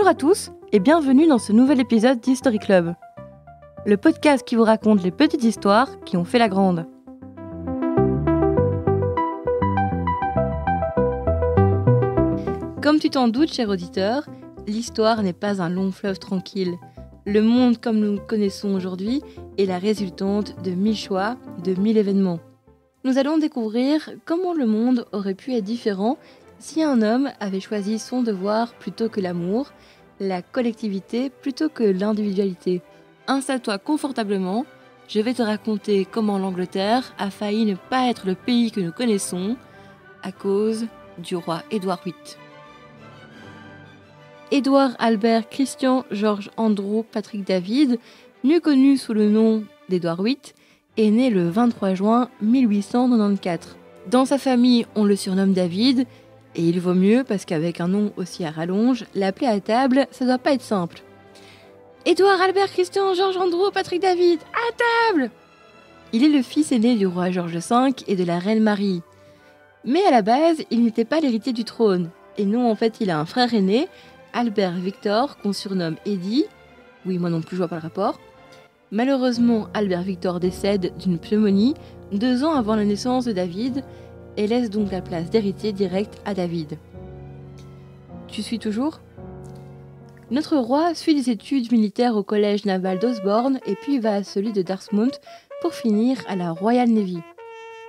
Bonjour à tous et bienvenue dans ce nouvel épisode d'History Club, le podcast qui vous raconte les petites histoires qui ont fait la grande. Comme tu t'en doutes, cher auditeur, l'histoire n'est pas un long fleuve tranquille. Le monde comme nous le connaissons aujourd'hui est la résultante de 1000 choix, de 1000 événements. Nous allons découvrir comment le monde aurait pu être différent si un homme avait choisi son devoir plutôt que l'amour, la collectivité plutôt que l'individualité. Installe-toi confortablement, je vais te raconter comment l'Angleterre a failli ne pas être le pays que nous connaissons à cause du roi Édouard VIII. Édouard Albert Christian George Andrew Patrick David, mieux connu sous le nom d'Édouard VIII, est né le 23 juin 1894. Dans sa famille, on le surnomme David, et il vaut mieux parce qu'avec un nom aussi à rallonge, l'appeler à table, ça doit pas être simple. Édouard Albert Christian George Andrew Patrick David, à table! Il est le fils aîné du roi George V et de la reine Marie. Mais à la base, il n'était pas l'héritier du trône. Et non, en fait, il a un frère aîné, Albert Victor, qu'on surnomme Eddie. Oui, moi non plus, je vois pas le rapport. Malheureusement, Albert Victor décède d'une pneumonie 2 ans avant la naissance de David, et laisse donc la place d'héritier direct à David. Tu suis toujours ? Notre roi suit des études militaires au collège naval d'Osborne et puis va à celui de Dartmouth pour finir à la Royal Navy.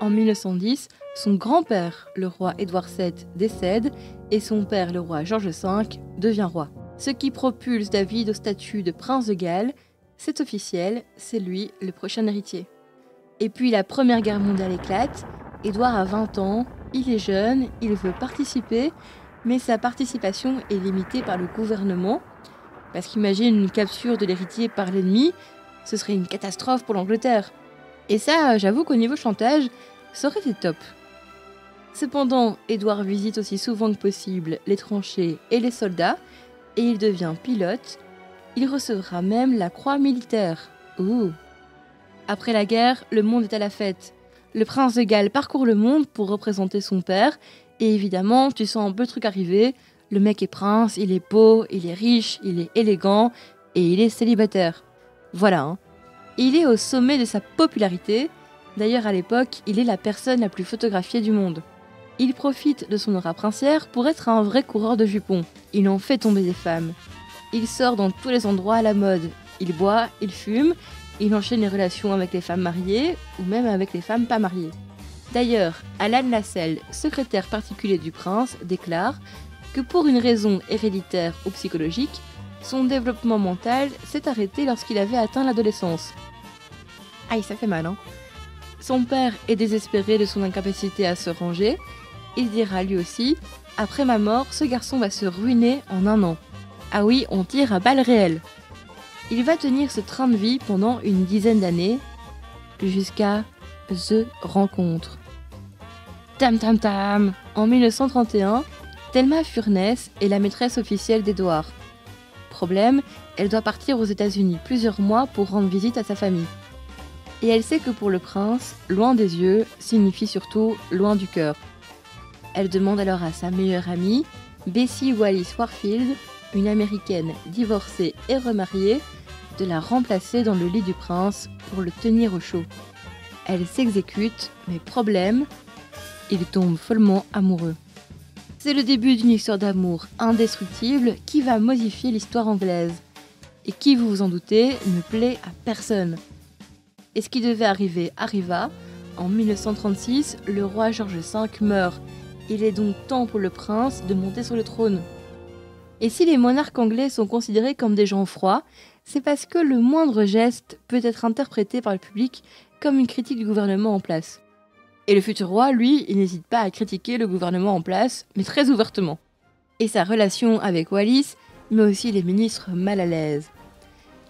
En 1910, son grand-père, le roi Édouard VII, décède et son père, le roi George V, devient roi. Ce qui propulse David au statut de prince de Galles, c'est officiel, c'est lui le prochain héritier. Et puis la Première Guerre mondiale éclate. Édouard a 20 ans, il est jeune, il veut participer, mais sa participation est limitée par le gouvernement, parce qu'imagine une capture de l'héritier par l'ennemi, ce serait une catastrophe pour l'Angleterre. Et ça, j'avoue qu'au niveau chantage, ça aurait été top. Cependant, Édouard visite aussi souvent que possible les tranchées et les soldats, et il devient pilote. Il recevra même la croix militaire. Ouh. Après la guerre, le monde est à la fête. Le prince de Galles parcourt le monde pour représenter son père, et évidemment, tu sens un peu le truc arriver. Le mec est prince, il est beau, il est riche, il est élégant, et il est célibataire. Voilà, hein. Il est au sommet de sa popularité. D'ailleurs, à l'époque, il est la personne la plus photographiée du monde. Il profite de son aura princière pour être un vrai coureur de jupons. Il en fait tomber des femmes. Il sort dans tous les endroits à la mode. Il boit, il fume. Il enchaîne les relations avec les femmes mariées ou même avec les femmes pas mariées. D'ailleurs, Alan Lascelles, secrétaire particulier du prince, déclare que pour une raison héréditaire ou psychologique, son développement mental s'est arrêté lorsqu'il avait atteint l'adolescence. Aïe, ça fait mal, hein. Son père est désespéré de son incapacité à se ranger. Il dira lui aussi « Après ma mort, ce garçon va se ruiner en 1 an. » Ah oui, on tire à balles réelles. Il va tenir ce train de vie pendant une 10aine d'années, jusqu'à The Rencontre. Tam tam tam. En 1931, Thelma Furness est la maîtresse officielle d'Édouard. Problème, elle doit partir aux États-Unis plusieurs mois pour rendre visite à sa famille. Et elle sait que pour le prince, loin des yeux signifie surtout loin du cœur. Elle demande alors à sa meilleure amie, Bessie Wallis Warfield, une américaine divorcée et remariée, de la remplacer dans le lit du prince pour le tenir au chaud. Elle s'exécute, mais problème, il tombe follement amoureux. C'est le début d'une histoire d'amour indestructible qui va modifier l'histoire anglaise, et qui, vous vous en doutez, ne plaît à personne. Et ce qui devait arriver arriva. En 1936, le roi George V meurt. Il est donc temps pour le prince de monter sur le trône. Et si les monarques anglais sont considérés comme des gens froids, c'est parce que le moindre geste peut être interprété par le public comme une critique du gouvernement en place. Et le futur roi, lui, il n'hésite pas à critiquer le gouvernement en place, mais très ouvertement. Et sa relation avec Wallis met aussi les ministres mal à l'aise.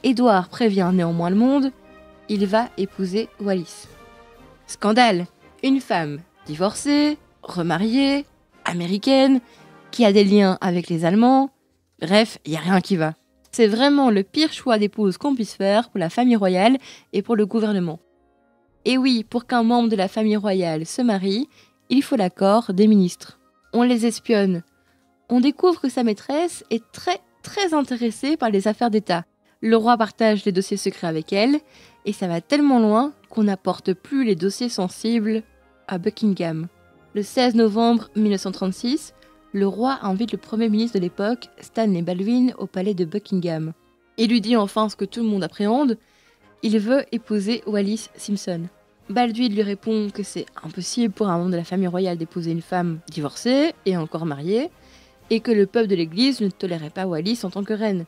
Édouard prévient néanmoins le monde, il va épouser Wallis. Scandale! Une femme divorcée, remariée, américaine, qui a des liens avec les Allemands. Bref, il n'y a rien qui va. C'est vraiment le pire choix d'épouse qu'on puisse faire pour la famille royale et pour le gouvernement. Et oui, pour qu'un membre de la famille royale se marie, il faut l'accord des ministres. On les espionne. On découvre que sa maîtresse est très très intéressée par les affaires d'État. Le roi partage les dossiers secrets avec elle, et ça va tellement loin qu'on n'apporte plus les dossiers sensibles à Buckingham. Le 16 novembre 1936, le roi invite le premier ministre de l'époque, Stanley Baldwin, au palais de Buckingham. Il lui dit enfin ce que tout le monde appréhende, il veut épouser Wallis Simpson. Baldwin lui répond que c'est impossible pour un membre de la famille royale d'épouser une femme divorcée et encore mariée, et que le peuple de l'église ne tolérait pas Wallis en tant que reine.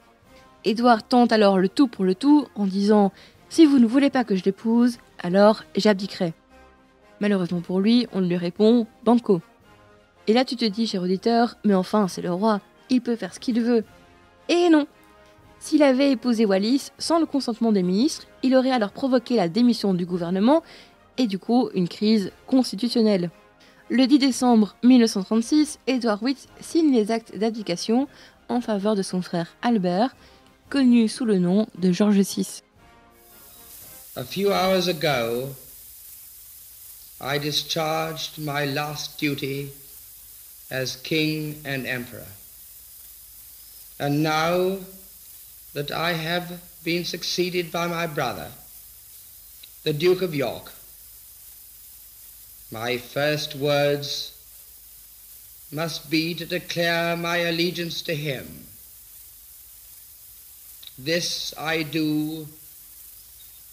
Édouard tente alors le tout pour le tout en disant « Si vous ne voulez pas que je l'épouse, alors j'abdiquerai ». Malheureusement pour lui, on lui répond « Banco ». Et là tu te dis, cher auditeur, mais enfin c'est le roi, il peut faire ce qu'il veut. Et non. S'il avait épousé Wallis sans le consentement des ministres, il aurait alors provoqué la démission du gouvernement et du coup une crise constitutionnelle. Le 10 décembre 1936, Édouard VIII signe les actes d'abdication en faveur de son frère Albert, connu sous le nom de George VI. A few hours ago, I discharged my last duty as king and emperor. And now that I have been succeeded by my brother, the Duke of York, my first words must be to declare my allegiance to him. This I do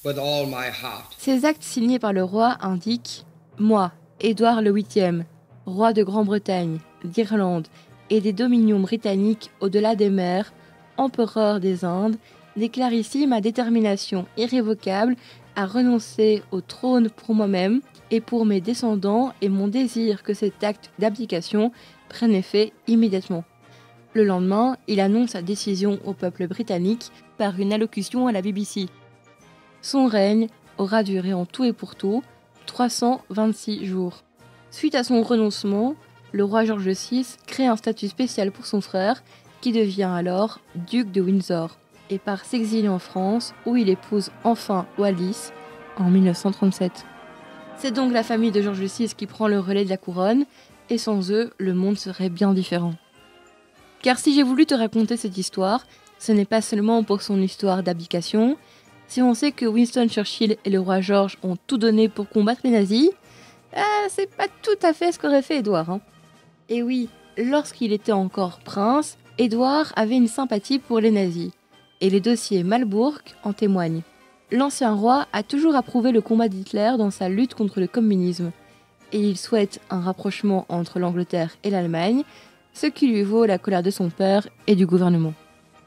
with all my heart. Ces actes signés par le roi indiquent « Moi, Édouard le VIIIe, roi de Grande-Bretagne, d'Irlande et des dominions britanniques au-delà des mers, empereur des Indes, déclare ici ma détermination irrévocable à renoncer au trône pour moi-même et pour mes descendants et mon désir que cet acte d'abdication prenne effet immédiatement. » Le lendemain, il annonce sa décision au peuple britannique par une allocution à la BBC. Son règne aura duré en tout et pour tout 326 jours. Suite à son renoncement, le roi George VI crée un statut spécial pour son frère, qui devient alors duc de Windsor, et part s'exiler en France, où il épouse enfin Wallis en 1937. C'est donc la famille de George VI qui prend le relais de la couronne, et sans eux, le monde serait bien différent. Car si j'ai voulu te raconter cette histoire, ce n'est pas seulement pour son histoire d'abdication. Si on sait que Winston Churchill et le roi George ont tout donné pour combattre les nazis, c'est pas tout à fait ce qu'aurait fait Édouard. Et oui, lorsqu'il était encore prince, Édouard avait une sympathie pour les nazis. Et les dossiers Malbourg en témoignent. L'ancien roi a toujours approuvé le combat d'Hitler dans sa lutte contre le communisme. Et il souhaite un rapprochement entre l'Angleterre et l'Allemagne, ce qui lui vaut la colère de son père et du gouvernement.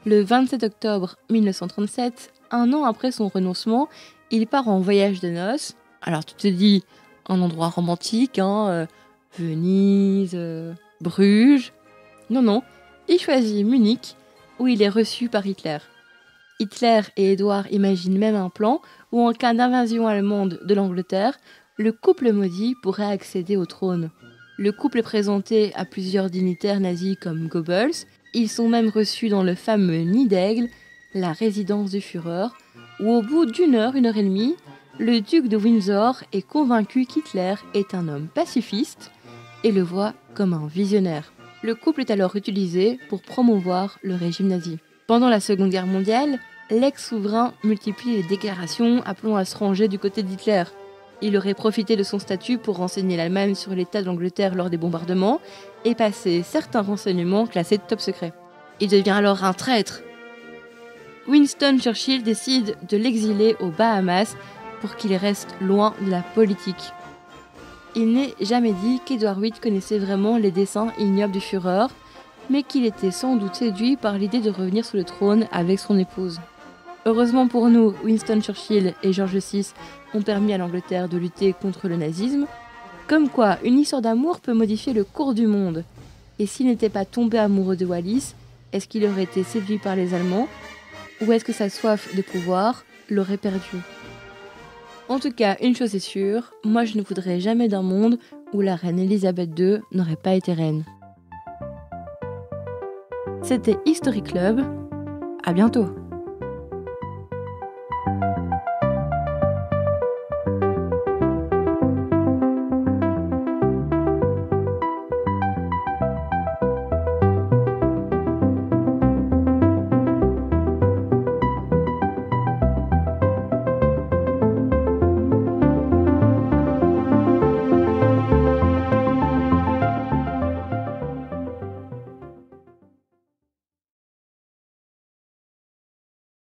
Le 27 octobre 1937, un an après son renoncement, il part en voyage de noces. Alors tu te dis, un endroit romantique, Venise, Bruges. Non, il choisit Munich, où il est reçu par Hitler. Hitler et Édouard imaginent même un plan où, en cas d'invasion allemande de l'Angleterre, le couple maudit pourrait accéder au trône. Le couple est présenté à plusieurs dignitaires nazis comme Goebbels. Ils sont même reçus dans le fameux Nid d'Aigle, la résidence du Führer, où au bout d'une heure et demie, le duc de Windsor est convaincu qu'Hitler est un homme pacifiste et le voit comme un visionnaire. Le couple est alors utilisé pour promouvoir le régime nazi. Pendant la Seconde Guerre mondiale, l'ex-souverain multiplie les déclarations appelant à se ranger du côté d'Hitler. Il aurait profité de son statut pour renseigner l'Allemagne sur l'état de l'Angleterre lors des bombardements et passer certains renseignements classés de top secret. Il devient alors un traître. Winston Churchill décide de l'exiler aux Bahamas pour qu'il reste loin de la politique. Il n'est jamais dit qu'Édouard VIII connaissait vraiment les desseins ignobles du Führer, mais qu'il était sans doute séduit par l'idée de revenir sur le trône avec son épouse. Heureusement pour nous, Winston Churchill et George VI ont permis à l'Angleterre de lutter contre le nazisme. Comme quoi, une histoire d'amour peut modifier le cours du monde. Et s'il n'était pas tombé amoureux de Wallis, est-ce qu'il aurait été séduit par les Allemands ? Ou est-ce que sa soif de pouvoir l'aurait perdu ? En tout cas, une chose est sûre, moi je ne voudrais jamais d'un monde où la reine Elisabeth II n'aurait pas été reine. C'était History Club, à bientôt.